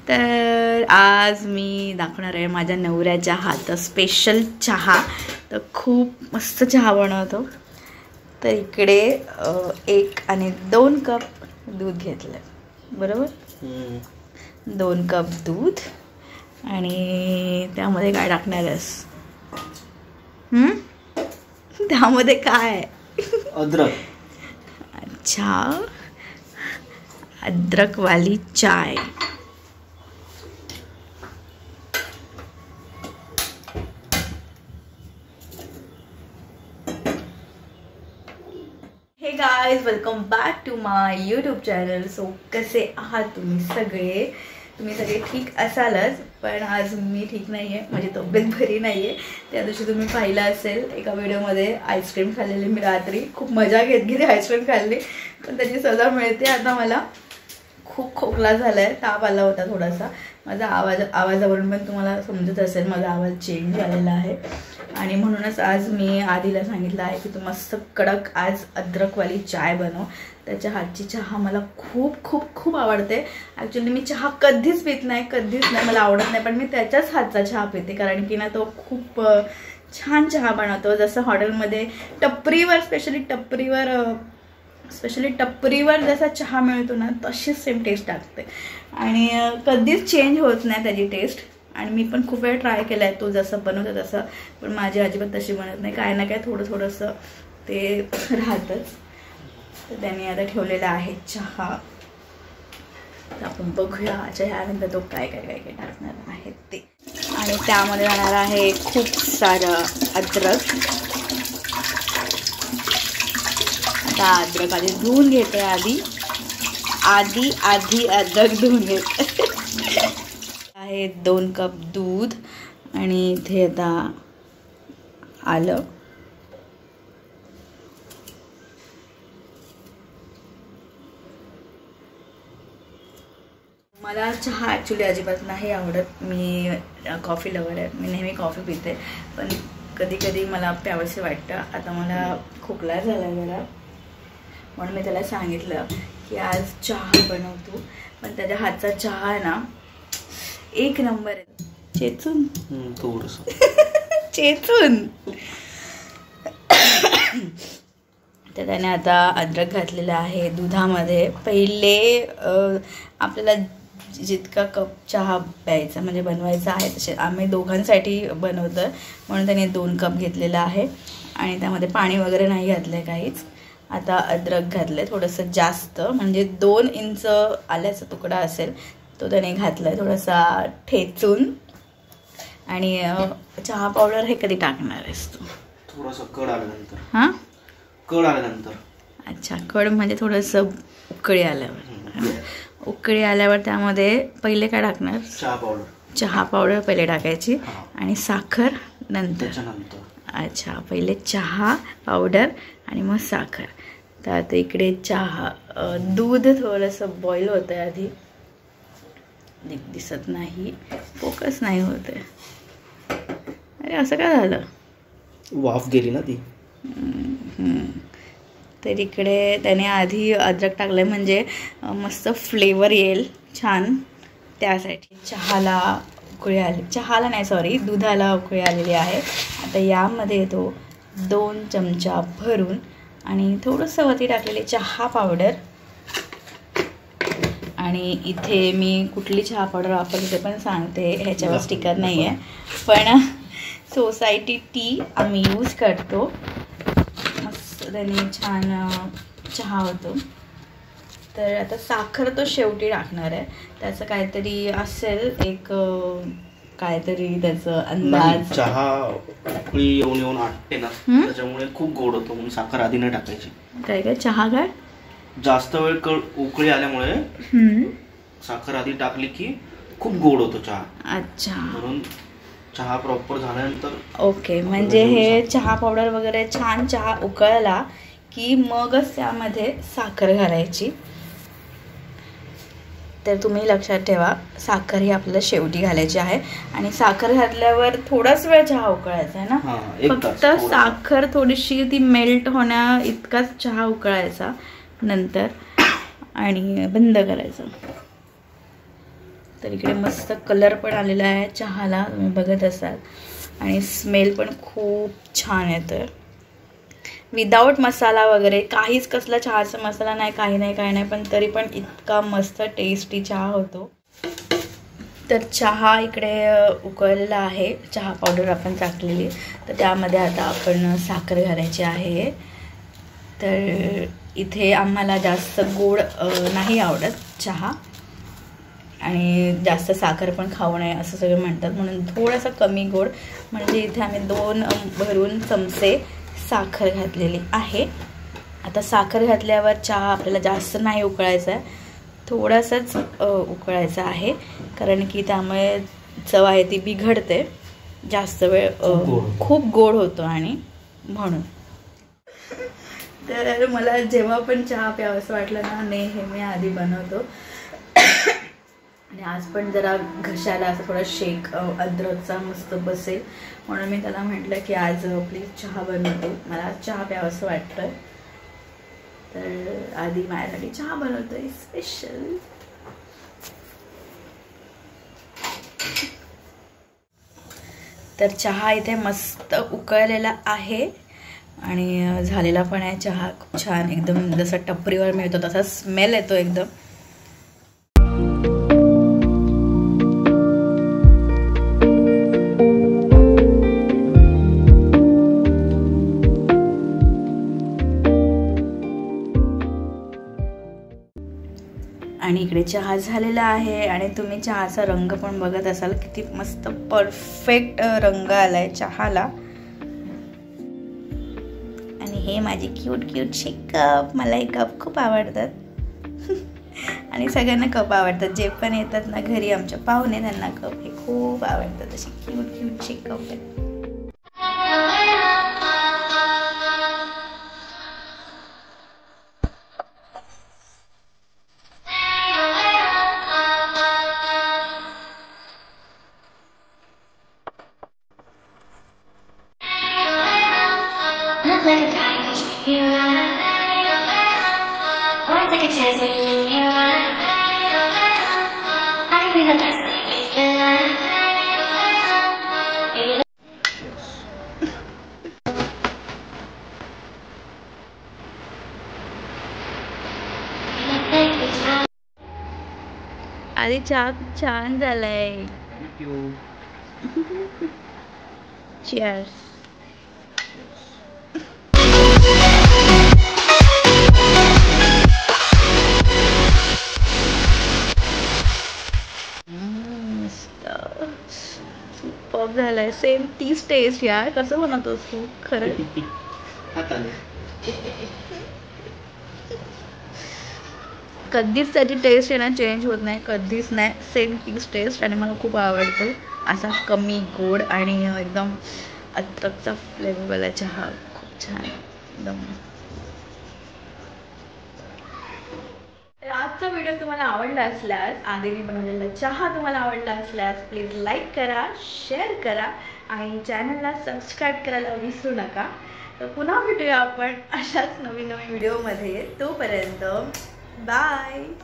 तर आज मी दाखवणार आहे माझ्या नवऱ्याच्या हात स्पेशल चहा. तर खूप मस्त चहा बनवतो. तर इकडे 1 आणि 2 कप दूध घेतलं, बरोबर. 2 कप दूध आणि त्यामध्ये काय टाकणार आहेस? त्यामध्ये काय? अद्रक. अच्छा, अदरक वाली चाय. Hey guys, welcome back to my YouTube channel. So कसे आहात तुम्ही सगळे? तुम्ही सगळे ठीक असालच, पण आज मी ठीक नाही आहे. माझी तब्येत बरी नाही आहे. त्या दिवशी तुम्ही पाहिलं असेल एका व्हिडिओमध्ये आईस्क्रीम खाल्लेली मी रात्री. खूप मजा घेत आईस्क्रीम खाल्ली, पण त्याची सजा मिळते. आता मला खूप खोकला झाला आहे, ताप आला होता थोडासा. माझा आवाजावरून पण तुम्हाला समजत असेल माझा आवाज चेंज झालेला आहे. आणि म्हणूनच आज मी आधीला सांगितलं आहे की तू मस्त कडक आज अद्रकवाली चाय बनव. त्याच्या हातची चहा मला खूप खूप खूप आवडते. ॲक्च्युली मी चहा कधीच पित नाही, मला आवडत नाही, पण मी त्याच्याच हातचा चहा पिते. कारण की ना तो खूप छान चहा बनवतो. जसं हॉटेलमध्ये टपरीवर स्पेशली टपरीवर जसा चहा मिळतो ना, तशीच सेम टेस्ट लागते आणि कधीच चेंज होत नाही त्याची टेस्ट. आणि मी पण खूप वेळ ट्राय केला आहे तो जसं बनवतो तसं, पण माझी अजिबात तशी बनत नाही. काय ना काय थोडंसं ते राहतंच. तर त्यांनी आता ठेवलेला आहे चहा. तर आपण बघूया ह्यानंतर तो काय टाकणार आहे ते. आणि त्यामध्ये जाणार आहे खूप सारं अद्रक. आता अद्रक आधी धुवून घेते. आधी अद्रक धुवून घेते. आहे 2 कप दूध आणि इथे आता आलं. मला चहा ॲक्च्युली अजिबात नाही आवडत. मी कॉफी लवर आहे, मी नेहमी कॉफी पिते, पण कधी कधी मला प्यावंसं वाटतं. आता मला खोकला झाला जरा, म्हणून मी त्याला सांगितलं की आज चहा बनवतो. पण त्याच्या हातचा चहा आहे ना, 1 नंबर आहे. चेचून चेचून तर त्याने आता अद्रक घातलेलं आहे दुधामध्ये. पहिले आपल्याला जितका कप चहा प्यायचा म्हणजे बनवायचा आहे तसे आम्ही दोघांसाठी बनवतो, म्हणून त्याने 2 कप घेतलेला आहे. आणि त्यामध्ये पाणी वगैरे नाही घातलं आहे काहीच. आता अद्रक घातलं आहे थोडंसं जास्त, म्हणजे 2 इंच आल्याचा तुकडा असेल तो त्याने घातला आहे थोडासा ठेचून. आणि चहा पावडर हे कधी टाकणार आहेस तू? थोडासा कड आल्यानंतर. हां, कड आल्यानंतर. अच्छा, कड म्हणजे थोडंसं उकळी आल्यावर. उकळी आल्यावर त्यामध्ये पहिले काय टाकणार? चहा पावडर पहिले टाकायची आणि साखर नंतर. अच्छा, पहिले चहा पावडर आणि मग साखर. तर आता इकडे दूध थोडंसं बॉईल होतं आहे आधी. दिसत नाही, फोकस नाही होते. अरे असं काय झालं? वाफ गेली ना ती. तर इकडे त्याने आधी अद्रक टाकलं म्हणजे मस्त फ्लेवर येईल छान, त्यासाठी दुधाला उकळी आलेली आहे. आता यामध्ये तो 2 चमचा भरून आणि थोडंसं वरती टाकलेले चहा पावडर. आणि इथे मी कुठली चहा पावडर वापरते ते पण सांगते, ह्याच्यावर स्टिकर नाही आहे, पण सोसायटी टी आम्ही यूज करतो. मस्त त्याने छान चहा होतो. तर आता साखर तो शेवटी टाकणार आहे. त्याचं काहीतरी असेल एक काहीतरी त्याचं अंदाज. चहा उकळी येऊन आटते ना, त्याच्यामुळे खूप गोड होतो, म्हणून साखर आधी नाही टाकायची. काय चहा काय जास्त वेळ उकळी आल्यामुळे साखर आधी टाकली की खूप गोड होतो चहा. अच्छा, म्हणून चहा प्रॉपर झाल्यानंतर. ओके, म्हणजे हे चहा पावडर वगैरे छान चहा उकळला की मगच त्यामध्ये साखर घालायची. तर तुम्ही लक्षात ठेवा, साखर ही आपल्याला शेवटी घालायची आहे. आणि साखर घातल्यावर थोडाच वेळ चहा उकळायचा आहे ना, फक्त साखर थोडीशी ती मेल्ट होण्या इतकाच चहा उकळायचा नंतर आणि बंद करायचं. तर इकडे मस्त कलर पण आलेला आहे चहाला, तुम्ही बघत असाल, आणि स्मेल पण खूप छान येतोय. विदाऊट मसाला वगैरे काहीच, कसला चहाचा मसाला नाही, काही नाही, पण तरी पण इतका मस्त टेस्टी चहा होतो. तर चहा इकडे उकळलेला आहे, चहा पावडर आपण टाकलेली, तर त्यामध्ये आता आपण साखर घालायची आहे. तर इथे आम्हाला जास्त गोड नाही आवडत चहा, आणि जास्त साखर पण खाऊ नये असं सगळे म्हणतात, म्हणून थोडासा कमी गोड. म्हणजे इथे आम्ही 2 भरून चमचे साखर घातलेली आहे. आता साखर घातल्यावर चहा आपल्याला जास्त नाही उकळायचा आहे, थोडासाच उकळायचा आहे, कारण की त्यामुळे चव आहे ती बिघडते, जास्त वेळ खूप गोड होतो, आणि म्हणून. तर मला जेव्हा पण चहा प्यावंसं वाटलं ना, हे मी आधी बनवतो. आणि आज पण जरा घशाला असं थोडा शेक अद्रकचा मस्त बसेल, म्हणून मी त्याला म्हटलं की आज प्लीज चहा बनवतो, मला चहा प्यावंसं वाटतं. तर आधी माझ्यासाठी चहा बनवतोय स्पेशल. तर चहा इथे मस्त उकळलेला आहे, आणि झालेला पण आहे चहा. खूप छान, एकदम जसं टपरीवर मिळतो तसा स्मेल येतो एकदम. आणि इकडे चहा झालेला आहे, आणि तुम्ही चहाचा रंग पण बघत असाल, किती मस्त परफेक्ट रंग आलाय चहाला. आणि हे माझे क्यूटशे कप, मला हे कप खूप आवडतात. आणि सगळ्यांना कप आवडतात, जे पण येतात ना घरी आमच्या पाहुणे, त्यांना कप हे खूप आवडतात, असे क्यूटशे कप आहेत. आधी चहा खूप छान झालाय. Cheers. सुपर झालाय, सेम तीच टेस्ट यार. कसं बनवतोस तू खरं? कधीच त्याची टेस्ट आहे ना चेंज होत नाही, कधीच नाही, सेम तीच टेस्ट. आणि मला खूप आवडतो असा कमी गोड आणि एकदम अद्रकचा फ्लेवरवाला चहा, खूप छान एकदम. आजचा व्हिडिओ तुम्हाला आवडला असल्यास, आधी मी बनवलेला चहा तुम्हाला आवडला असल्यास, प्लीज लाईक करा, शेअर करा, आणि चॅनलला सबस्क्राईब करायला विसरू नका. तर पुन्हा भेटूया आपण अशाच नवीन व्हिडिओमध्ये. तोपर्यंत बाय.